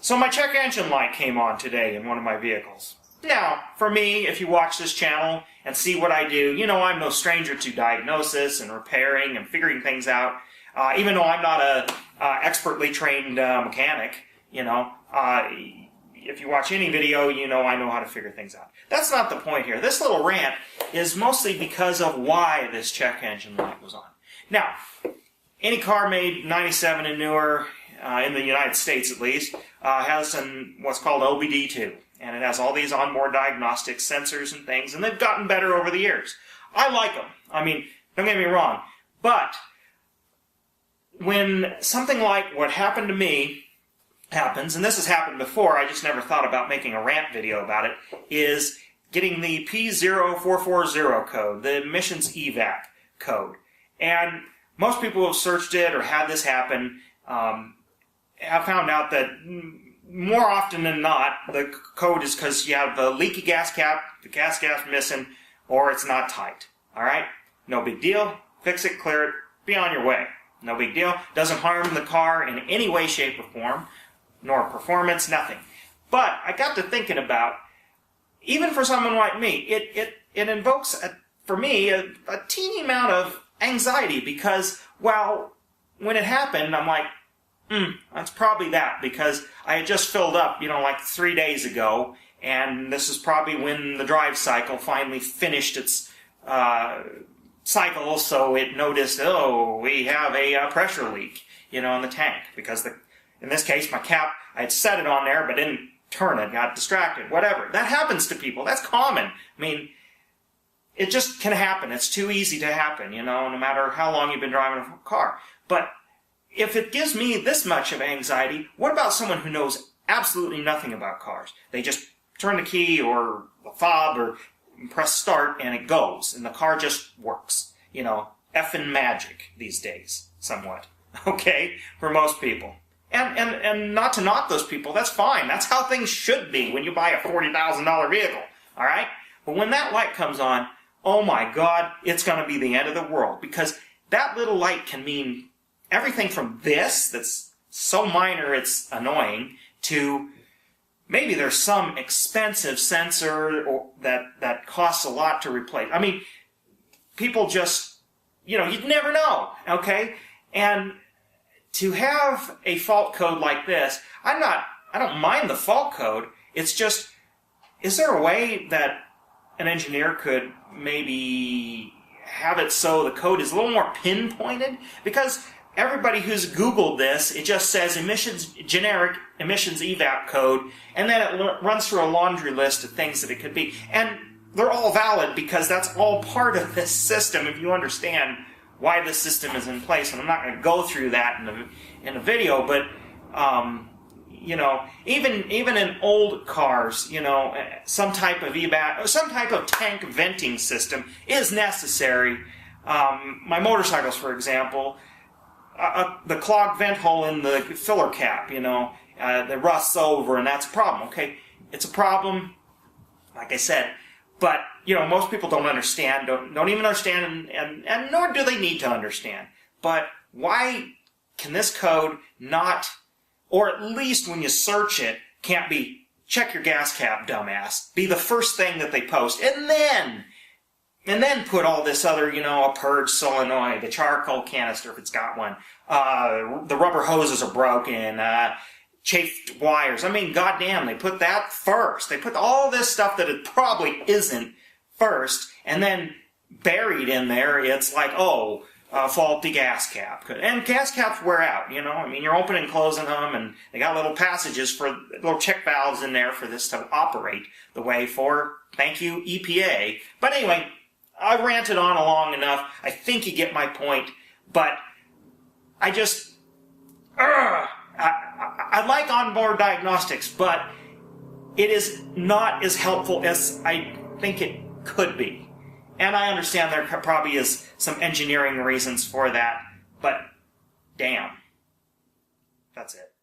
So my check engine light came on today in one of my vehicles. Now, for me, if you watch this channel and see what I do, you know I'm no stranger to diagnosis and repairing and figuring things out. Even though I'm not a expertly trained mechanic, you know, if you watch any video, you know I know how to figure things out. That's not the point here. This little rant is mostly because of why this check engine light was on. Now, any car made 97 and newer, in the United States at least, has what's called OBD II. And it has all these onboard diagnostic sensors and things, and they've gotten better over the years. I like them. I mean, don't get me wrong. But when something like what happened to me happens, and this has happened before, I just never thought about making a rant video about it, is getting the P0440 code, the emissions evac code. And most people who have searched it or had this happen have found out that more often than not, the code is because you have the leaky gas cap, the gas cap missing, or it's not tight. Alright? No big deal. Fix it, clear it, be on your way. No big deal. Doesn't harm the car in any way, shape, or form, nor performance, nothing. But I got to thinking about, even for someone like me, it invokes, for me, a teeny amount of anxiety because, well, when it happened, I'm like, that's probably that, because I had just filled up, you know, like 3 days ago, and this is probably when the drive cycle finally finished its cycle, so it noticed, oh, we have a pressure leak, you know, in the tank, because in this case, my cap, I had set it on there, but didn't turn it, got distracted, whatever. That happens to people. That's common. I mean, it just can happen. It's too easy to happen, you know, no matter how long you've been driving a car. But if it gives me this much of anxiety, what about someone who knows absolutely nothing about cars? They just turn the key or the fob or press start and it goes, and the car just works. You know, effing magic these days, somewhat. Okay? For most people. And not to knock those people, that's fine. That's how things should be when you buy a $40,000 vehicle. Alright? But when that light comes on, oh my God, it's going to be the end of the world. Because that little light can mean everything from this, that's so minor it's annoying, to maybe there's some expensive sensor that costs a lot to replace. I mean, people just, you know, you'd never know, okay? And to have a fault code like this, I don't mind the fault code, it's just, is there a way that an engineer could maybe have it so the code is a little more pinpointed? Because everybody who's Googled this, it just says generic emissions evap code, and then it runs through a laundry list of things that it could be. And they're all valid because that's all part of this system if you understand why this system is in place. And I'm not going to go through that in the video, but you know, even in old cars, you know, some type of evap, some type of tank venting system is necessary. My motorcycles, for example, the clogged vent hole in the filler cap, you know, that rusts over, and that's a problem, okay? It's a problem, like I said, but, you know, most people don't understand, don't even understand, and nor do they need to understand. But why can this code not, or at least when you search it, can't be, check your gas cap, dumbass, be the first thing that they post, and then put all this other, you know, a purge solenoid, the charcoal canister if it's got one, the rubber hoses are broken, chafed wires. I mean, goddamn, they put that first. They put all this stuff that it probably isn't first, and then buried in there, it's like, oh, faulty gas cap. And gas caps wear out, you know. I mean, you're opening and closing them, and they got little passages for little check valves in there for this to operate the way for, thank you, EPA. But anyway, I ranted on long enough. I think you get my point, but I just, I like onboard diagnostics, but it is not as helpful as I think it could be. And I understand there probably is some engineering reasons for that, but damn. That's it.